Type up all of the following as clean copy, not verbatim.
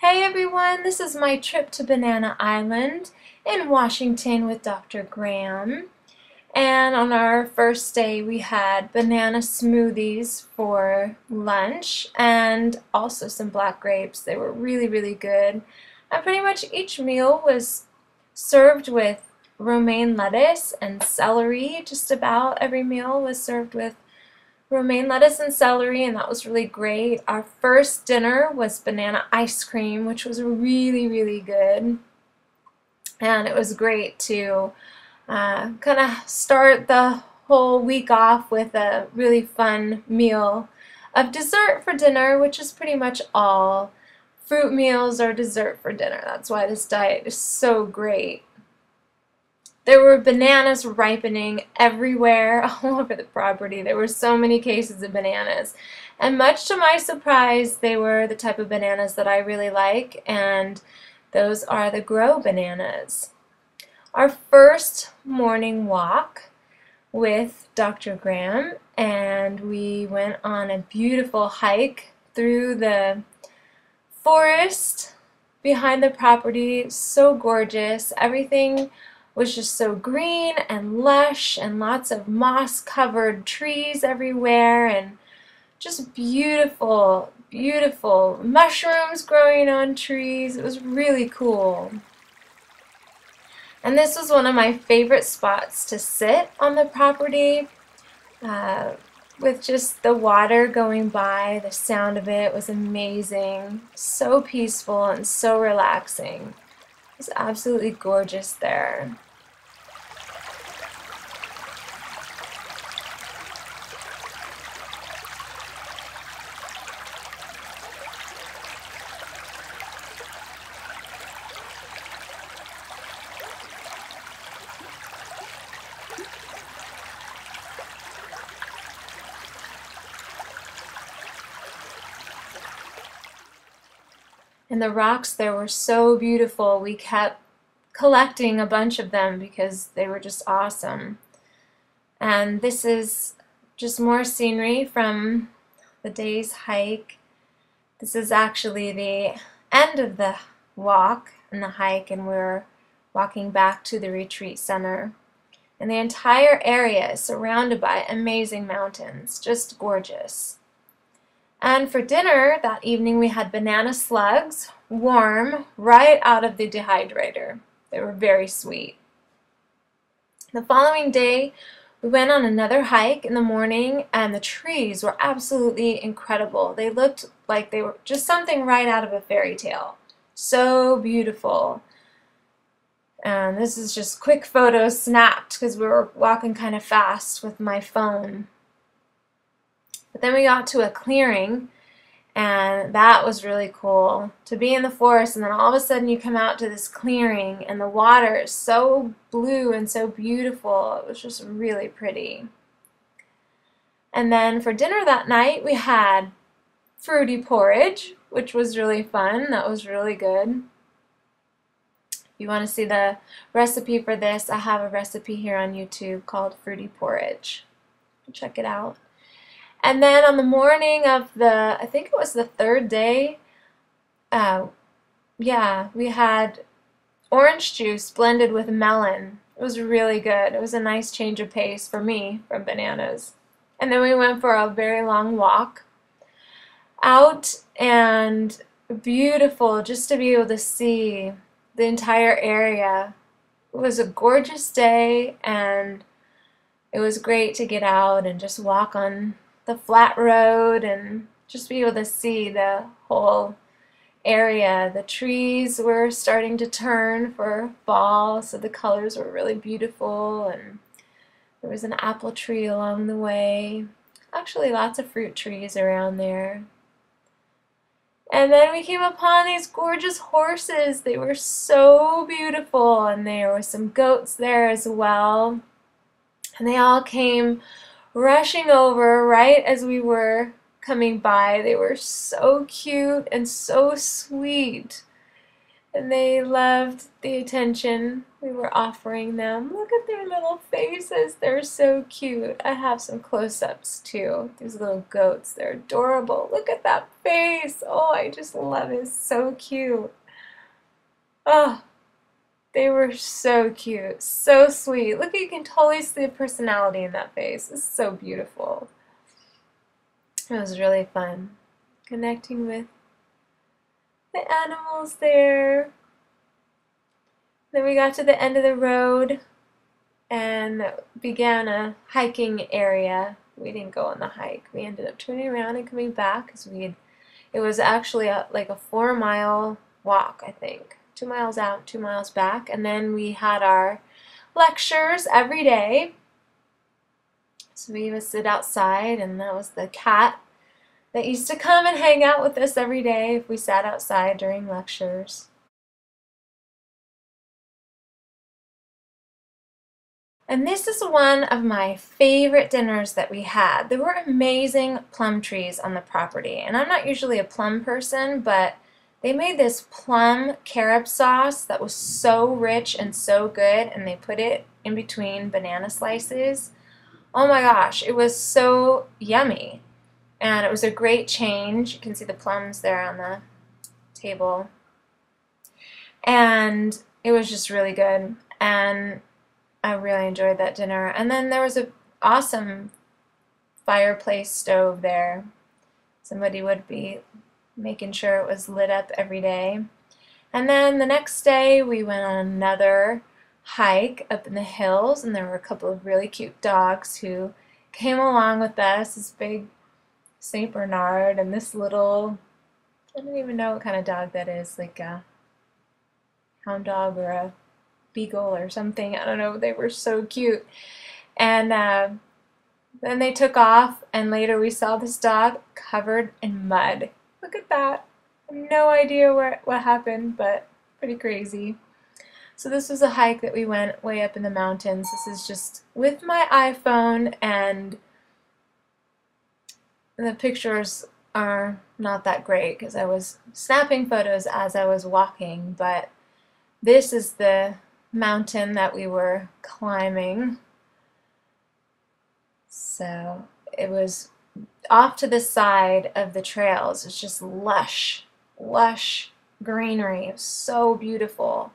Hey everyone, this is my trip to Banana Island in Washington with Dr. Graham. And on our first day we had banana smoothies for lunch and also some black grapes. They were really good. And pretty much each meal was served with romaine lettuce and celery. Just about every meal was served with romaine lettuce and celery, and that was really great. Our first dinner was banana ice cream, which was really good. And it was great to kind of start the whole week off with a really fun meal of dessert for dinner, which is pretty much all fruit meals or dessert for dinner. That's why this diet is so great. There were bananas ripening everywhere, all over the property. There were so many cases of bananas. And much to my surprise, they were the type of bananas that I really like, and those are the grow bananas. Our first morning walk with Dr. Graham, and we went on a beautiful hike through the forest behind the property. So gorgeous. Everything was just so green and lush and lots of moss-covered trees everywhere and just beautiful mushrooms growing on trees. It was really cool. And this was one of my favorite spots to sit on the property with just the water going by. The sound of it was amazing. So peaceful and so relaxing. It's absolutely gorgeous there. And the rocks there were so beautiful. We kept collecting a bunch of them because they were just awesome. And this is just more scenery from the day's hike. This is actually the end of the walk and the hike, and we're walking back to the retreat center. And the entire area is surrounded by amazing mountains, just gorgeous. And for dinner that evening we had banana slugs, warm, right out of the dehydrator. They were very sweet. The following day we went on another hike in the morning, and the trees were absolutely incredible. They looked like they were just something right out of a fairy tale. So beautiful. And this is just quick photos snapped because we were walking kind of fast with my phone. But then we got to a clearing, and that was really cool to be in the forest, and then all of a sudden you come out to this clearing and the water is so blue and so beautiful. It was just really pretty. And then for dinner that night we had fruity porridge, which was really fun. That was really good. If you want to see the recipe for this, I have a recipe here on YouTube called Fruity Porridge. Check it out. And then on the morning of I think it was the third day, we had orange juice blended with melon. It was really good. It was a nice change of pace for me from bananas. And then we went for a very long walk out, and beautiful just to be able to see the entire area. It was a gorgeous day, and it was great to get out and just walk on the flat road and just be able to see the whole area. The trees were starting to turn for fall, so the colors were really beautiful, and there was an apple tree along the way. Actually, lots of fruit trees around there. And then we came upon these gorgeous horses. They were so beautiful, and there were some goats there as well. And they all came rushing over right as we were coming by. They were so cute and so sweet. And they loved the attention we were offering them. Look at their little faces. They're so cute. I have some close-ups too. These little goats. They're adorable. Look at that face. Oh, I just love it. It's so cute. Oh, they were so cute. So sweet. Look, you can totally see the personality in that face. It's so beautiful. It was really fun connecting with the animals there. Then we got to the end of the road and began a hiking area. We didn't go on the hike. We ended up turning around and coming back because it was actually like a 4-mile walk, I think. 2 miles out, 2 miles back. And then we had our lectures every day. So we would sit outside, and that was the cat that used to come and hang out with us every day if we sat outside during lectures. And this is one of my favorite dinners that we had. There were amazing plum trees on the property, and I'm not usually a plum person, but they made this plum carob sauce that was so rich and so good, and they put it in between banana slices. Oh my gosh, it was so yummy. And it was a great change. You can see the plums there on the table. And it was just really good. And I really enjoyed that dinner. And then there was an awesome fireplace stove there. Somebody would be making sure it was lit up every day. And then the next day we went on another hike up in the hills, and there were a couple of really cute dogs who came along with us. This big St. Bernard and this little, I don't even know what kind of dog that is, like a hound dog or a beagle or something. I don't know. They were so cute. And then they took off, and later we saw this dog covered in mud. Look at that. I have no idea what happened, but pretty crazy. So this was a hike that we went way up in the mountains. This is just with my iPhone, and the pictures are not that great because I was snapping photos as I was walking, but this is the mountain that we were climbing. So it was off to the side of the trails. It's just lush, lush greenery. It was so beautiful.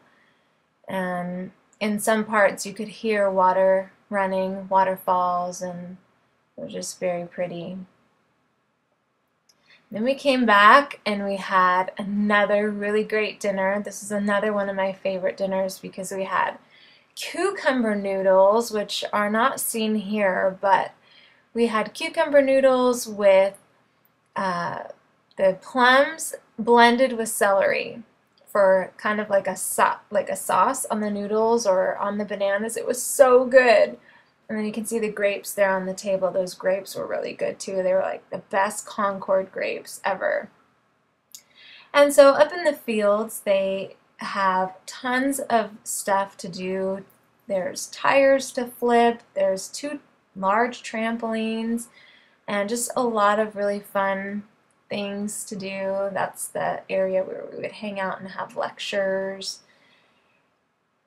And in some parts you could hear water running, waterfalls, and it was just very pretty. Then we came back and we had another really great dinner. This is another one of my favorite dinners because we had cucumber noodles, which are not seen here, but we had cucumber noodles with the plums blended with celery for kind of like a sauce on the noodles or on the bananas. It was so good. And then you can see the grapes there on the table. Those grapes were really good too. They were like the best Concord grapes ever. And so up in the fields, they have tons of stuff to do. There's tires to flip. There's 2 large trampolines and just a lot of really fun things to do. That's the area where we would hang out and have lectures.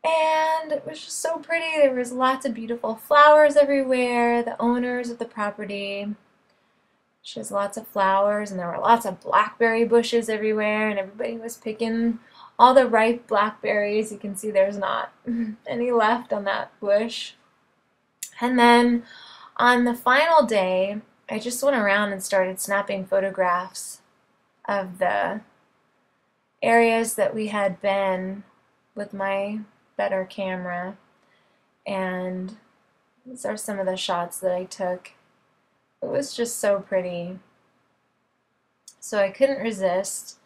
And it was just so pretty. There was lots of beautiful flowers everywhere. The owners of the property, she has lots of flowers, and there were lots of blackberry bushes everywhere, and everybody was picking all the ripe blackberries. You can see there's not any left on that bush. And then on the final day, I just went around and started snapping photographs of the areas that we had been with my better camera, and these are some of the shots that I took. It was just so pretty, so I couldn't resist,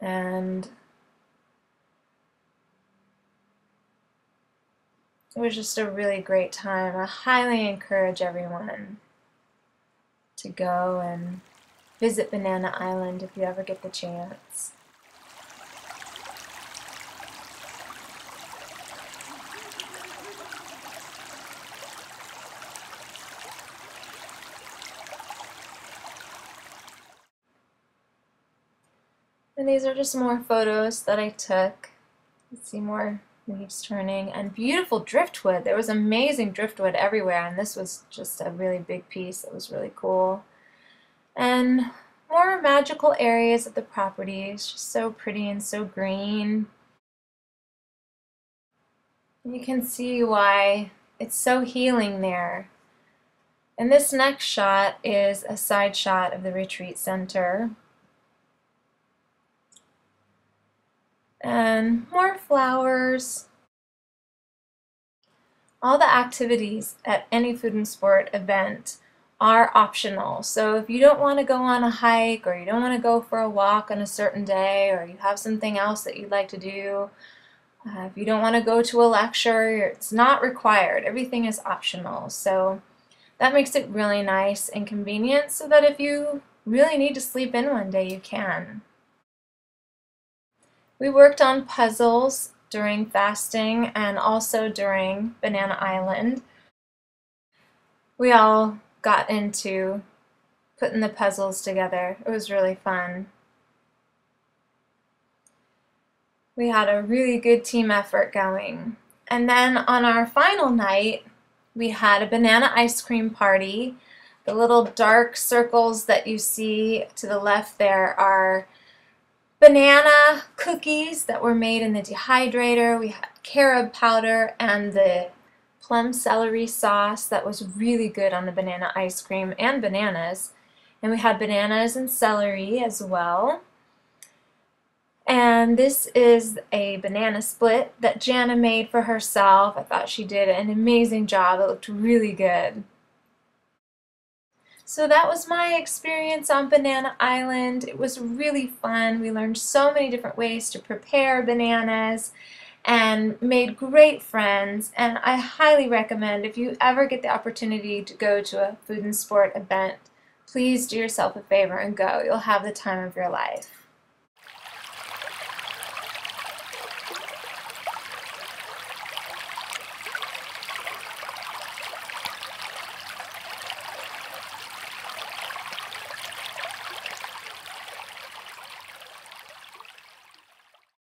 and it was just a really great time. I highly encourage everyone to go and visit Banana Island if you ever get the chance. And these are just more photos that I took. Let's see, more leaves turning, and beautiful driftwood. There was amazing driftwood everywhere, and this was just a really big piece that was really cool. And more magical areas of the property. It's just so pretty and so green. You can see why it's so healing there. And this next shot is a side shot of the retreat center. And more flowers. All the activities at any Food and Sport event are optional. So if you don't want to go on a hike, or you don't want to go for a walk on a certain day, or you have something else that you'd like to do, if you don't want to go to a lecture, it's not required. Everything is optional. So that makes it really nice and convenient, so that if you really need to sleep in one day, you can. We worked on puzzles during fasting and also during Banana Island. We all got into putting the puzzles together. It was really fun. We had a really good team effort going. And then on our final night, we had a banana ice cream party. The little dark circles that you see to the left there are banana cookies that were made in the dehydrator. We had carob powder and the plum celery sauce that was really good on the banana ice cream, and bananas. And we had bananas and celery as well. And this is a banana split that Jana made for herself. I thought she did an amazing job. It looked really good. So that was my experience on Banana Island. It was really fun. We learned so many different ways to prepare bananas and made great friends. And I highly recommend, if you ever get the opportunity to go to a Food and Sport event, please do yourself a favor and go. You'll have the time of your life.